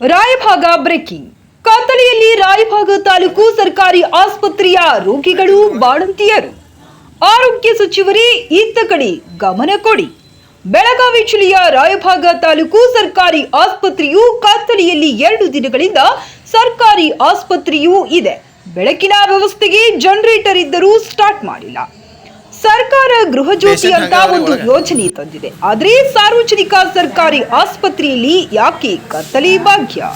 Raybag breaking. ಕತ್ತಲೆಯಲ್ಲಿ ರಾಯಭಾಗ ತಾಲೂಕು ಸರ್ಕಾರಿ ಆಸ್ಪತ್ರೆಯ ರೋಗಿಗಳು ಬಾಣಂತಿಯರು. ಆರೋಗ್ಯ ಸಚಿವರೇ ಇತ್ತ ಕಡೆ ಗಮನ ಕೊಡಿ. ಬೆಳಗಾವಿ ಜಿಲ್ಲೆಯ ರಾಯಭಾಗ ತಾಲೂಕು ಸರ್ಕಾರಿ ಆಸ್ಪತ್ರೆಯು ಕತ್ತಲೆಯಲ್ಲಿ 2 ದಿನಗಳಿಂದ ಸರ್ಕಾರಿ ಆಸ್ಪತ್ರೆಯೂ ಇದೆ. ಬೆಳಕಿನ ವ್ಯವಸ್ಥೆಗೆ ಜನರೇಟರ್ ಇದ್ದರೂ ಸ್ಟಾರ್ಟ್ ಮಾಡಿಲ್ಲ. ಸರ್ಕಾರ ಗೃಹ ಜ್ಯೋತಿ ಅಂತ ಒಂದು ಯೋಜನೆ ತಂದಿದೆ. ಆದರೆ ಸಾರ್ವಜನಿಕ ಸರ್ಕಾರಿ ಆಸ್ಪತ್ರೆಯಲ್ಲಿ ಯಾಕೆ ಕತ್ತಲೆ ಭಾಗ್ಯ?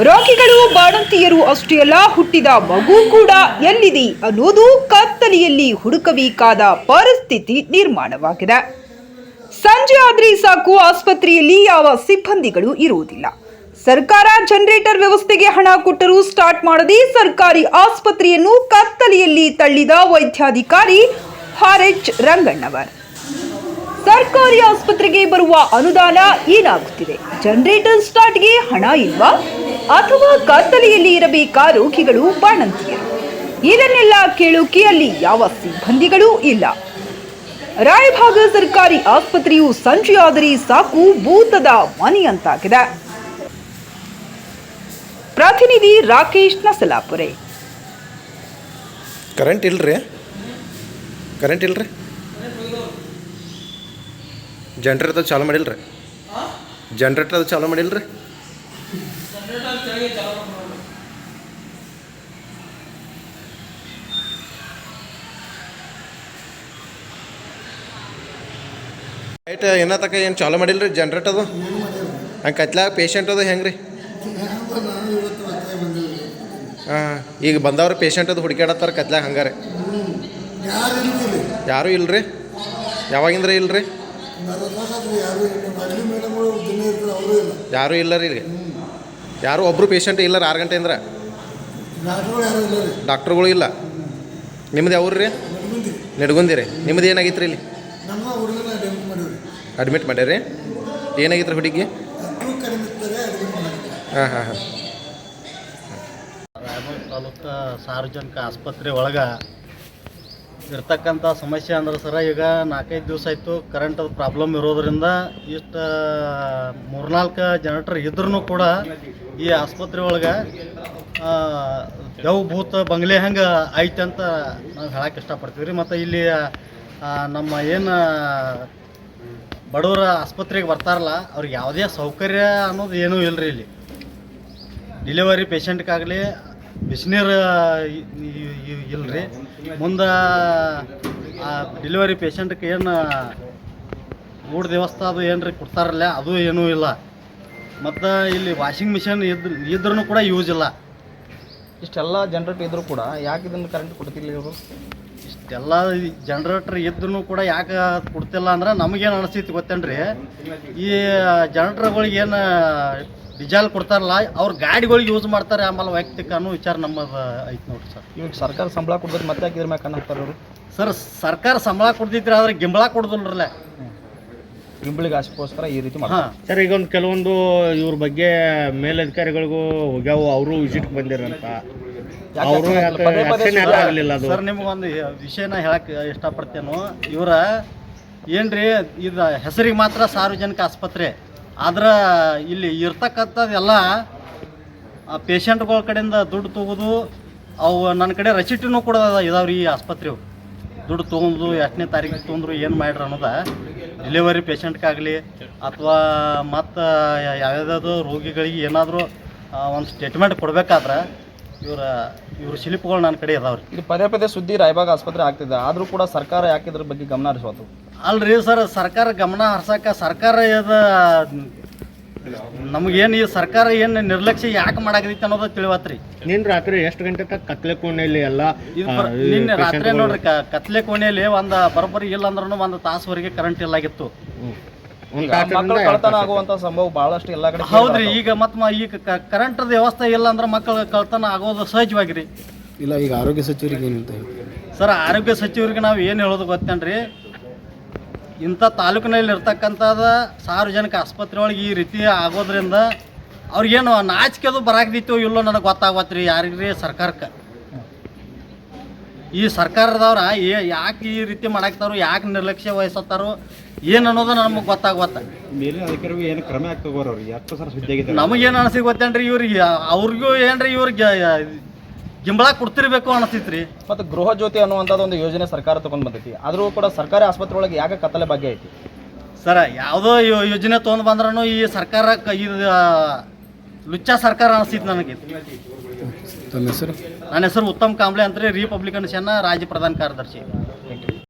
ರೋಗಿಗಳು ಬಾಣಂತಿಯರು ಅಷ್ಟೇ ಅಲ್ಲ, ಹುಟ್ಟಿದ ಮಗು ಕೂಡ ಎಲ್ಲಿದೆ ಅನ್ನೋದು ಕತ್ತಲೆಯಲ್ಲಿ ಹುಡುಕಬೇಕಾದ ಪರಿಸ್ಥಿತಿ ನಿರ್ಮಾಣವಾಗಿದೆ. ಸಂಜೆ ಆದ್ರೆ ಸಾಕು, ಆಸ್ಪತ್ರೆಯಲ್ಲಿ ಯಾವ ಸಿಬ್ಬಂದಿಗಳು ಇರುವುದಿಲ್ಲ. ಸರ್ಕಾರ ಜನರೇಟರ್ ವ್ಯವಸ್ಥೆಗೆ ಹಣ ಕೊಟ್ಟರೂ ಸ್ಟಾರ್ಟ್ ಮಾಡದೆ ಸರ್ಕಾರಿ ಆಸ್ಪತ್ರೆಯನ್ನು ಕತ್ತಲೆಯಲ್ಲಿ ತಳ್ಳಿದ ವೈದ್ಯಾಧಿಕಾರಿ RH ರಂಗಣ್ಣವರ್. ಸರ್ಕಾರಿ ಆಸ್ಪತ್ರೆಗೆ ಬರುವ ಅನುದಾನ ಏನಾಗುತ್ತಿದೆ? ಜನರೇಟರ್ ಸ್ಟಾರ್ಟ್ಗೆ ಹಣ ಇಲ್ವಾ? ಅಥವಾ ಕತ್ತಲೆಯಲ್ಲಿ ಇರಬೇಕಾ ರೋಗಿಗಳು ಬಾಣಂತಿಯರು? ಇದನ್ನೆಲ್ಲ ಕೇಳೋಕೆ ಅಲ್ಲಿ ಯಾವ ಸಿಬ್ಬಂದಿಗಳೂ ಇಲ್ಲ. ರಾಯಭಾಗ ಸರ್ಕಾರಿ ಆಸ್ಪತ್ರೆಯು ಸಂಜೆ ಆದರೆ ಸಾಕು ಭೂತದ ಮನೆಯಂತಾಗಿದೆ. ಪ್ರತಿನಿಧಿ ರಾಕೇಶ್ ನಸಲಾಪುರೆ. ಕರೆಂಟ್ ಇಲ್ರಿ ಜನರೇಟರ್ ಚಾಲು ಮಾಡಿಲ್ರಿ ಜನರೇಟರ್ ಚಾಲು ಮಾಡಿಲ್ರಿ ಆಯ್ತು ಏನತಕ್ಕ ಏನು ಚಾಲು ಮಾಡಿಲ್ರಿ ಜನರೇಟರ್ ಅದು ಹಂಗೆ ಕತ್ಲಾಗ ಪೇಷಂಟ್ ಅದು ಹೆಂಗೆ ರೀ? ಹಾಂ, ಈಗ ಬಂದವ್ರು ಪೇಷಂಟ್ ಅದು ಹುಡುಕಾಡತ್ತಾರ ಕತ್ಲಾಗ ಹಂಗಾರೆ ಯಾರೂ ಇಲ್ರಿ? ಯಾವಾಗಿಂದ್ರೆ ಇಲ್ರಿ? ಯಾರೂ ಇಲ್ಲ ರೀ ಈಗ? ಯಾರು ಒಬ್ಬರು ಪೇಷಂಟ್ ಇಲ್ಲ 6 ಗಂಟೆಯಿಂದ? ಡಾಕ್ಟ್ರುಗಳು ಇಲ್ಲ? ನಿಮ್ದು ಯಾವ್ರು ರೀ? ನಡ್ಗುಂದಿ ರೀ. ನಿಮ್ದು ಏನಾಗಿತ್ತು ರೀ ಇಲ್ಲಿ? ಅಡ್ಮಿಟ್ ಮಾಡ್ಯಾರಿ? ಏನಾಗಿತ್ತು ರೀ ಹುಡುಗಿ? ಹಾಂ ಹಾಂ ಹಾಂ. ರಾಯಭಾಗ ತಾಲೂಕು ಸಾರ್ವಜನಿಕ ಆಸ್ಪತ್ರೆ ಒಳಗೆ ಇರ್ತಕ್ಕಂಥ ಸಮಸ್ಯೆ ಅಂದ್ರೆ ಸರ, ಈಗ 4-5 ದಿವಸ ಆಯಿತು ಕರೆಂಟ್ ಪ್ರಾಬ್ಲಮ್ ಇರೋದರಿಂದ ಇಷ್ಟು 3-4 ಜನರೇಟರ್ ಇದ್ರೂ ಕೂಡ ಈ ಆಸ್ಪತ್ರೆ ಒಳಗೆ ದೇವ್ ಭೂತ ಬಂಗ್ಲೆ ಹಂಗೆ ಐತೆ ಅಂತ ನಾವು ಹೇಳಕ್ಕೆ ಇಷ್ಟಪಡ್ತೀವಿ ರೀ. ಮತ್ತು ಇಲ್ಲಿ ನಮ್ಮ ಏನು ಬಡವರ ಆಸ್ಪತ್ರೆಗೆ ಬರ್ತಾರಲ್ಲ, ಅವ್ರಿಗೆ ಯಾವುದೇ ಸೌಕರ್ಯ ಅನ್ನೋದು ಏನೂ ಇಲ್ಲ ರೀ. ಇಲ್ಲಿ ಡಿಲಿವರಿ ಪೇಷಂಟ್ಗಾಗಲಿ ಬಿಸಿನೀರು ಇಲ್ಲರಿ. ಮುಂದೆ ಡಿಲಿವರಿ ಪೇಷಂಟ್ಗೆ ಏನು ಊಟ ವ್ಯವಸ್ಥೆ ಅದು ಏನು ರೀ ಕೊಡ್ತಾರಲ್ಲ, ಅದು ಏನೂ ಇಲ್ಲ. ಮತ್ತು ಇಲ್ಲಿ ವಾಷಿಂಗ್ ಮಿಷಿನ್ ಇದ್ರೂ ಕೂಡ ಯೂಸ್ ಇಲ್ಲ. ಇಷ್ಟೆಲ್ಲ ಜನರೇಟರ್ ಇದ್ದರೂ ಕೂಡ ಯಾಕೆ ಇದನ್ನು ಕರೆಂಟ್ ಕೊಡ್ತಿಲ್ಲ ಇವರು? ಇಷ್ಟೆಲ್ಲ ಜನರೇಟರ್ ಇದ್ರೂ ಕೂಡ ಯಾಕೆ ಕೊಡ್ತಿಲ್ಲ ಅಂದ್ರೆ ನಮಗೇನು ಅನಿಸ್ತೈತಿ ಗೊತ್ತೇನ್ರಿ, ಈ ಜನರೇಟರ್ಗಳಿಗೆ ಏನು ಡೀಸೆಲ್ ಕೊಡ್ತಾರಲ್ಲ, ಅವ್ರ ಗಾಡಿಗಳಿಗೆ ಯೂಸ್ ಮಾಡ್ತಾರೆ. ಆಮೇಲೆ ವೈಯಕ್ತಿಕ ಅನ್ನೋ ವಿಚಾರ ನಮ್ಮದು ಐತೆ ನೋಡ್ರಿ ಸರ್. ಇವಾಗ ಸರ್ಕಾರ ಸಂಬಳ ಕೊಡ್ಬೇಕು, ಮತ್ತೆ ಯಾಕೆ ಇದ್ರ ಮ್ಯಾಕೆ ಕಣ್ಣು ಹಾಕ್ತಾರೆ ಅವರು? ಸರ್, ಸರ್ಕಾರ ಸಂಬಳ ಕೊಡ್ತಿದ್ರೆ ಆದರೆ ಗಿಂಬಳ ಕೊಡೋದಿಲ್ಲರಲ್ಲ, ಗಿಂಬಳಿಗೆ ಆಸೆಗೋಸ್ಕರ ಈ ರೀತಿ ಮಾಡಿ. ಸರ್, ಈಗ ಒಂದು ಕೆಲವೊಂದು ಇವ್ರ ಬಗ್ಗೆ ಮೇಲಧಿಕಾರಿಗಳಿಗೂ ಹೋಗ್ಯಾವು, ಅವರು ವಿಸಿಟ್ ಬಂದಿರಂತ. ಅವರು ಆಗಲಿಲ್ಲ ಅದು. ಸರ್, ನಿಮಗೊಂದು ವಿಷಯನ ಹೇಳಕ್ಕೆ ಇಷ್ಟಪಡ್ತೇನೆ. ಇವರ ಏನ್ರಿ, ಇದು ಹೆಸರಿಗೆ ಮಾತ್ರ ಸಾರ್ವಜನಿಕ ಆಸ್ಪತ್ರೆ, ಆದ್ರೆ ಇಲ್ಲಿ ಇರ್ತಕ್ಕಂಥದ್ದೆಲ್ಲ ಪೇಷಂಟ್ಗಳ ಕಡೆಯಿಂದ ದುಡ್ಡು ತೊಗೋದು. ಅವು ನನ್ನ ಕಡೆ ರಸೀಟಿನೂ ಕೂಡ ಇದಾವ್ರಿ. ಈ ಆಸ್ಪತ್ರೆವು ದುಡ್ಡು ತೊಗೊಂಡು ಎಷ್ಟನೇ ತಾರೀಕಿಗೆ ತೊಗೊಂಡ್ರು ಏನು ಮಾಡ್ರಿ ಅನ್ನೋದು, ಡೆಲಿವರಿ ಪೇಷಂಟ್ಗಾಗಲಿ ಅಥವಾ ಮತ್ತು ಯಾವ್ಯಾವುದೋ ರೋಗಿಗಳಿಗೆ ಏನಾದರೂ ಒಂದು ಸ್ಟೇಟ್ಮೆಂಟ್ ಕೊಡಬೇಕಾದ್ರೆ ಇವ್ರ ಶಿಲ್ಪಗಳು ನನ್ನ ಕಡೆ ಇದಾವ್ರಿ. ಇದು ಪದೇ ಸುದ್ದಿ ರಾಯಭಾಗ ಆಸ್ಪತ್ರೆ ಆಗ್ತಿದೆ, ಆದರೂ ಕೂಡ ಸರ್ಕಾರ ಯಾಕೆ ಇದ್ರ ಬಗ್ಗೆ ಗಮನ ಹರಿಸೋದು? ಅಲ್ರಿ ಸರ್, ಸರ್ಕಾರ ಗಮನ ಹರ್ಸಕ್ಕೆ ಸರ್ಕಾರ ನಮಗೇನು ಈ ಸರ್ಕಾರ ಏನು ನಿರ್ಲಕ್ಷ್ಯ ಯಾಕೆ ಮಾಡಾಕೈತಿ ಅನ್ನೋದು ತಿಳಿವತ್ರಿ. ನಿನ್ನೆ ರಾತ್ರಿ ಎಷ್ಟು ಗಂಟೆ ಕತ್ಲೆ ಕೋಣೆಯಲ್ಲಿ ಎಲ್ಲ ನಿನ್ನೆ ರಾತ್ರಿ ನೋಡ್ರಿ ಕತ್ಲೆ ಕೋಣೆಯಲ್ಲಿ ಒಂದು ಬರೋಬ್ಬರಿ ಇಲ್ಲ ಅಂದ್ರೂ 1 ತಾಸುವರೆಗೆ ಕರೆಂಟ್ ಇಲ್ಲಾಗಿತ್ತು. ಮಕ್ಕಳು ಕಳ್ತನ ಆಗುವಂತ ಸಂಭವ ಬಹಳಷ್ಟು ಎಲ್ಲ ಕಡೆ. ಹೌದ್ರಿ, ಈಗ ಈಗ ಕರೆಂಟ್ ವ್ಯವಸ್ಥೆ ಇಲ್ಲ ಅಂದ್ರೆ ಮಕ್ಕಳು ಕಳ್ತನ ಆಗೋದು ಸಹಜವಾಗಿರಿ. ಇಲ್ಲ, ಈಗ ಆರೋಗ್ಯ ಸಚಿವರಿಗೆ ಏನಂತ ಸರ್, ಆರೋಗ್ಯ ಸಚಿವರಿಗೆ ನಾವು ಏನು ಹೇಳೋದು ಗೊತ್ತೇನ್ರಿ, ಇಂಥ ತಾಲೂಕಿನಲ್ಲಿ ಇರ್ತಕ್ಕಂಥದ್ದು ಸಾರ್ವಜನಿಕ ಆಸ್ಪತ್ರೆ ಒಳಗೆ ಈ ರೀತಿ ಆಗೋದ್ರಿಂದ ಅವ್ರಿಗೇನು ನಾಚಿಕೆದು ಬರಾಕದಿತ್ತು ಇಲ್ಲೋ ನನಗೆ ಗೊತ್ತಾಗತ್ರಿ ಯಾರಿಗ್ರಿ ಸರ್ಕಾರಕ್ಕೆ. ಈ ಸರ್ಕಾರದವ್ರ ಯಾಕೆ ಈ ರೀತಿ ಮಾಡಾಕ್ತಾರೋ, ಯಾಕೆ ನಿರ್ಲಕ್ಷ್ಯ ವಹಿಸತ್ತಾರೋ ಏನು ಅನ್ನೋದು ನಮಗೆ ಗೊತ್ತಾಗ್ವತ್ತ. ಮೇಲಿನ ಅಧಿಕಾರಿಗಳು ಏನು ಕ್ರಮ ಆಗ್ತಗೋರು ಅವ್ರಿಗೆ ಯಾಕೆ ಸರ್ ಸುದ್ದಿಯಾಗಿದೆ ನಮಗೇನು ಅನಿಸಿ ಗೊತ್ತೇನ್ರಿ, ಇವ್ರಿಗೆ ಅವ್ರಿಗೂ ಏನ್ರಿ ಇವ್ರಿಗೆ ಗಿಂಬಳ ಕೊಡ್ತಿರ್ಬೇಕು ಅನಿಸ್ತೈತ್ರಿ. ಮತ್ತು ಗೃಹ ಜ್ಯೋತಿ ಅನ್ನುವಂಥದ್ದು ಒಂದು ಯೋಜನೆ ಸರ್ಕಾರ ತೊಗೊಂಡು ಬಂದೈತಿ, ಆದರೂ ಕೂಡ ಸರ್ಕಾರಿ ಆಸ್ಪತ್ರೆ ಒಳಗೆ ಯಾಕೆ ಕತ್ತಲೆ ಬಗ್ಗೆ ಐತಿ ಸರ? ಯಾವುದೋ ಯೋಜನೆ ತೊಗೊಂಡು ಬಂದ್ರೂ ಈ ಸರ್ಕಾರಕ್ಕೆ ಇದು ಲುಚ್ಚ ಸರ್ಕಾರ ಅನಿಸ್ತೈತಿ ನನಗೆ. ತಮ್ಮ ಹೆಸರು? ನನ್ನ ಹೆಸರು ಉತ್ತಮ್ ಕಾಂಬ್ಳೆ ಅಂತ ರೀ, ರಿಪಬ್ಲಿಕನ್ ಸೇನಾ ರಾಜ್ಯ ಪ್ರಧಾನ ಕಾರ್ಯದರ್ಶಿ.